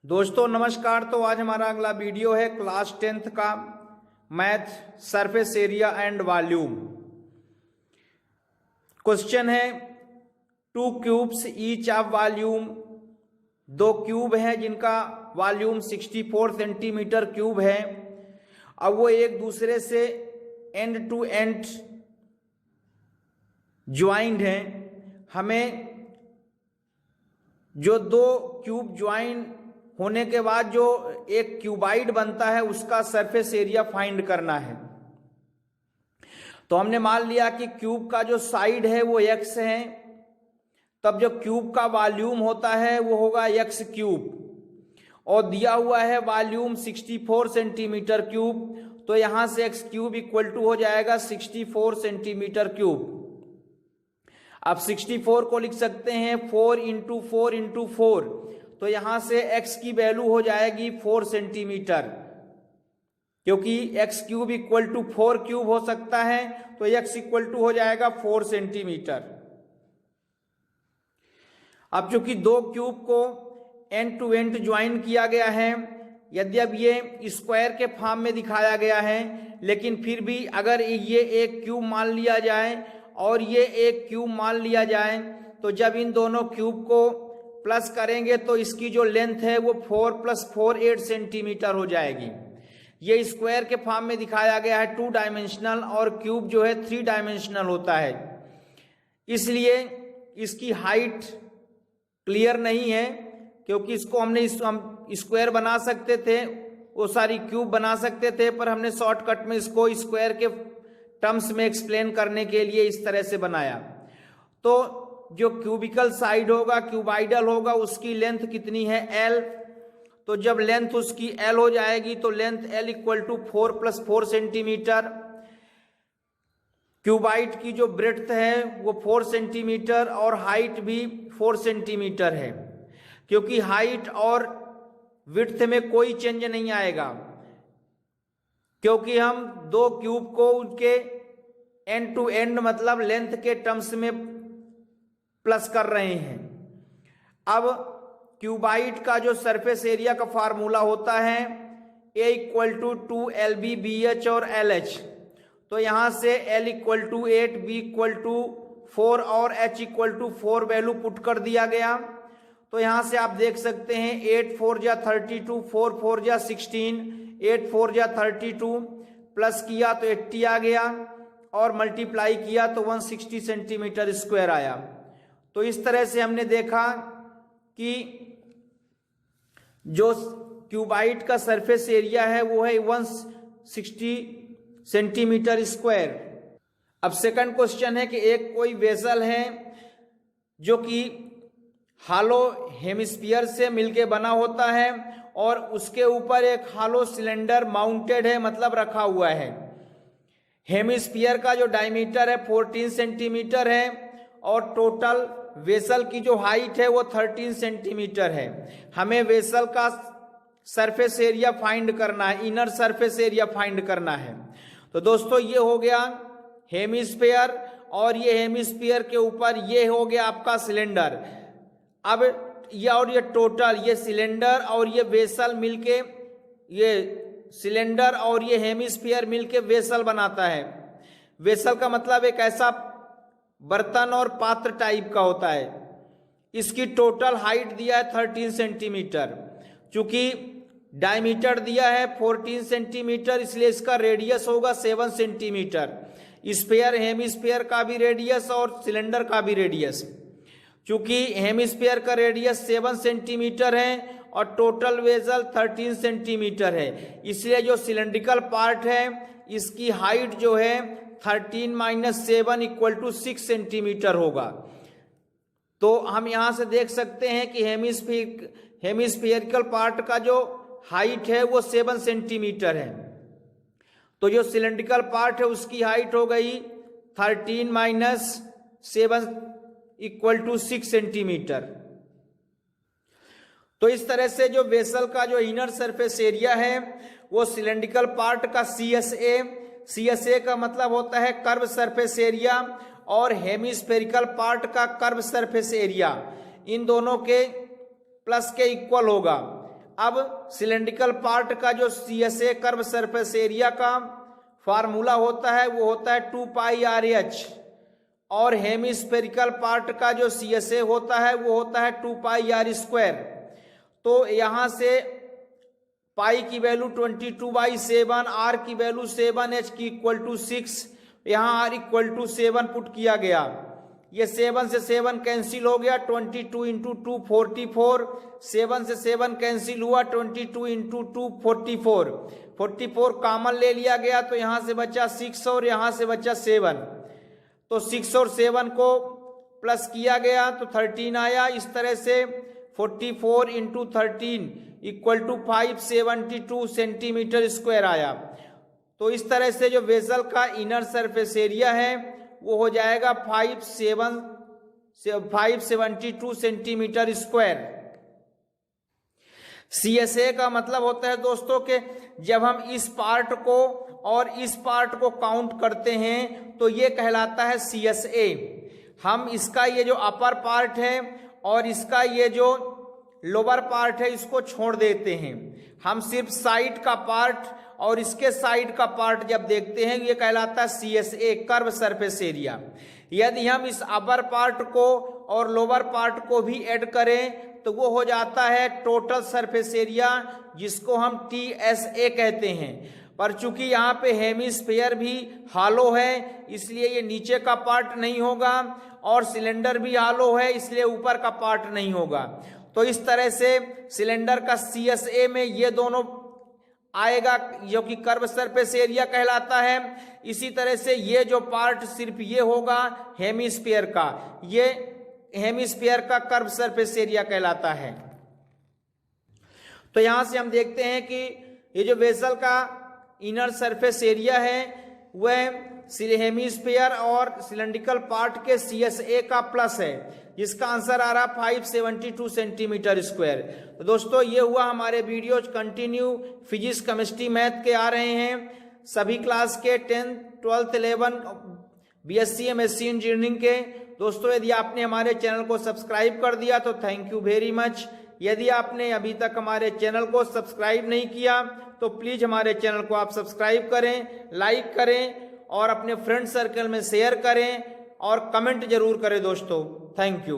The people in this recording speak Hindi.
दोस्तों नमस्कार। तो आज हमारा अगला वीडियो है क्लास 10th का math surface area and volume. Question है two cubes each of volume. दो क्यूब हैं जिनका वॉल्यूम 64 सेंटीमीटर क्यूब है। अब वो एक दूसरे से एंड टू एंड ज्वाइंट हैं। हमें जो दो क्यूब ज्वाइन होने के बाद जो एक क्यूबाइड बनता है उसका सरफेस एरिया फाइंड करना है। तो हमने मान लिया कि क्यूब का जो साइड है वो x है, तब जो क्यूब का वॉल्यूम होता है वो होगा x क्यूब और दिया हुआ है वॉल्यूम 64 सेंटीमीटर क्यूब। तो यहां से x क्यूब इक्वल टू हो जाएगा 64 सेंटीमीटर क्यूब। अब 64 को लिख सकते हैं 4 इंटू 4 इंटू 4, तो यहां से x की वैल्यू हो जाएगी 4 सेंटीमीटर, क्योंकि x cube equal to 4 cube हो सकता है, तो x इक्वल टू हो जाएगा 4 सेंटीमीटर। अब चूंकि दो क्यूब को एंड टू एंड ज्वाइन किया गया है, यद्यप ये स्क्वायर के फॉर्म में दिखाया गया है, लेकिन फिर भी अगर ये एक क्यूब मान लिया जाए और ये एक क्यूब मान लिया जाए, तो जब इन दोनों क्यूब को प्लस करेंगे तो इसकी जो लेंथ है वो 4 + 4 8 सेंटीमीटर हो जाएगी। ये स्क्वायर के फॉर्म में दिखाया गया है 2 डायमेंशनल, और क्यूब जो है 3 डायमेंशनल होता है, इसलिए इसकी हाइट क्लियर नहीं है। क्योंकि इसको हम स्क्वायर बना सकते थे, वो सारी क्यूब बना सकते थे, पर हमने शॉर्टकट में इसको स्क्वायर के टर्म्स में एक्सप्लेन करने के लिए इस तरह से बनाया। तो जो क्यूबिकल साइड होगा, क्यूबाइडल होगा, उसकी लेंथ कितनी है L। तो जब लेंथ उसकी L हो जाएगी तो length L equal to 4 + 4 centimetre. Cuboid की जो ब्रेड्थ है वो 4 सेंटीमीटर और हाइट भी 4 सेंटीमीटर है, क्योंकि हाइट और विड्थ में कोई चेंज नहीं आएगा, क्योंकि हम दो क्यूब को उनके एंड टू एंड मतलब लेंथ के टर्म्स में प्लस कर रहे हैं। अब क्यूबाइड का जो सरफेस एरिया का फार्मूला होता है A equal to 2LB BH और LH। तो यहां से L equal to 8, B equal to 4 और H equal to 4 value put कर दिया गया। तो यहां से आप देख सकते हैं 8 4 जा 32, 4 4 जा 16, 8 4 जा 32, प्लस किया तो 80 आ गया और मल्टीप्लाई किया तो 160 सेंटीमीटर स्क्वायर आया। तो इस तरह से हमने देखा कि जो क्यूबाइड का सरफेस एरिया है वो है 160 सेंटीमीटर स्क्वायर। अब सेकंड क्वेश्चन है कि एक कोई वेसल है जो कि हालो हेमिस्फीयर से मिलके बना होता है और उसके ऊपर एक हालो सिलेंडर माउंटेड है, मतलब रखा हुआ है। हेमिस्फीयर का जो डायमीटर है 14 सेंटीमीटर है और टोटल वेसल की जो हाइट है वो 13 सेंटीमीटर है। हमें वेसल का सरफेस एरिया फाइंड करना है, इनर सरफेस एरिया फाइंड करना है। तो दोस्तों ये हो गया हेमिस्फीयर और ये हेमिस्फीयर के ऊपर ये हो गया आपका सिलेंडर। अब ये और ये टोटल, ये सिलेंडर और ये वेसल मिलके, ये सिलेंडर और ये हेमिस्फीयर मिलके वेसल बनाता है। वेसल का मतलब एक ऐसा बर्तन और पात्र टाइप का होता है। इसकी टोटल हाइट दिया है 13 सेंटीमीटर, चूंकि डायमीटर दिया है 14 सेंटीमीटर, इसलिए इसका रेडियस होगा 7 सेंटीमीटर। स्फीयर हेमिस्फीयर का भी रेडियस और सिलेंडर का भी रेडियस, चूंकि हेमिस्फीयर का रेडियस 7 सेंटीमीटर है और टोटल वेसल 13 सेंटीमीटर है, इसलिए जो सिलेंड्रिकल पार्ट है इसकी हाइट जो है 13 - 7 इक्वल टू 6 सेंटीमीटर होगा। तो हम यहां से देख सकते हैं कि हेमिस्फीयरिकल पार्ट का जो हाइट है वो 7 सेंटीमीटर है। तो जो सिलेंड्रिकल पार्ट है उसकी हाइट हो गई 13 - 7 इक्वल टू 6 सेंटीमीटर। तो इस तरह से जो वेसल का जो इनर सरफेस एरिया है वो सिलेंड्रिकल पार्ट का CSA का मतलब होता है कर्व सरफेस एरिया, और हेमिस्फेरिकल पार्ट का कर्व सरफेस एरिया इन दोनों के प्लस के इक्वल होगा। अब सिलेंड्रिकल पार्ट का जो CSA कर्व सरफेस एरिया का फार्मूला होता है वो होता है 2 पाई RH, और हेमिस्फेरिकल पार्ट का जो CSA होता है वो होता है 2 पाई R²। तो यहाँ से पाई की वैल्यू 22/7, R की वैल्यू 7, H की इक्वल टू 6, यहाँ R इक्वल टू 7 पुट किया गया। ये 7 से 7 कैंसिल हो गया, 22 इंटू 2 44, 7 से 7 कैंसिल हुआ, 22 इंटू 2 44, 44 कॉमन ले लिया गया तो यहाँ से बचा 6 और यहाँ से बचा 7। तो 6 और 7 को प्लस किया गया तो 13 आया। इस तरह से 44 into 13 equal to 572 centimetre square आया। तो इस तरह से जो वेसल का इनर सरफेस एरिया है वो हो जाएगा 572 सेंटीमीटर स्क्वायर। CSA का मतलब होता है दोस्तों कि जब हम इस पार्ट को और इस पार्ट को काउंट करते हैं तो ये कहलाता है CSA। हम इसका ये जो अपर पार्ट है और इसका ये जो लोअर पार्ट है इसको छोड़ देते हैं, हम सिर्फ साइड का पार्ट और इसके साइड का पार्ट जब देखते हैं ये कहलाता है CSA कर्व सरफेस एरिया। यदि हम इस अपर पार्ट को और लोअर पार्ट को भी ऐड करें तो वो हो जाता है टोटल सरफेस एरिया, जिसको हम TSA कहते हैं। पर चूंकि यहाँ पे हेमिस्फीयर भी हालो है इसलिए ये नीचे का पार्ट नहीं होगा, और सिलेंडर भी हालो है इसलिए ऊपर का पार्ट नहीं होगा। तो इस तरह से सिलेंडर का CSA में ये दोनों आएगा जो कि कर्व सरफेस एरिया कहलाता है। इसी तरह से ये जो पार्ट सिर्फ ये होगा हेमिस्फीयर का, ये हेमिस्फीयर का कर्व सरफेस एरिया कहलाता है। तो यहां से हम देखते हैं कि ये जो वेसल का इनर सरफेस एरिया है वह हेमिस्फीयर और सिलेंड्रिकल पार्ट के CSA का प्लस है, जिसका आंसर आ रहा 572 सेंटीमीटर स्क्वायर। तो दोस्तों ये हुआ हमारे videos continue physics chemistry math के आ रहे हैं सभी क्लास के 10th 12th 11 BSc MSc engineering के। दोस्तों यदि आपने हमारे चैनल को सब्सक्राइब कर दिया तो थैंक यू वेरी मच। यदि आपने अभी तक हमारे चैनल को सब्सक्राइब नहीं किया तो प्लीज हमारे चैनल को आप सब्सक्राइब करें, लाइक करें और अपने फ्रेंड सर्कल में शेयर करें और कमेंट जरूर करें दोस्तों। Thank you.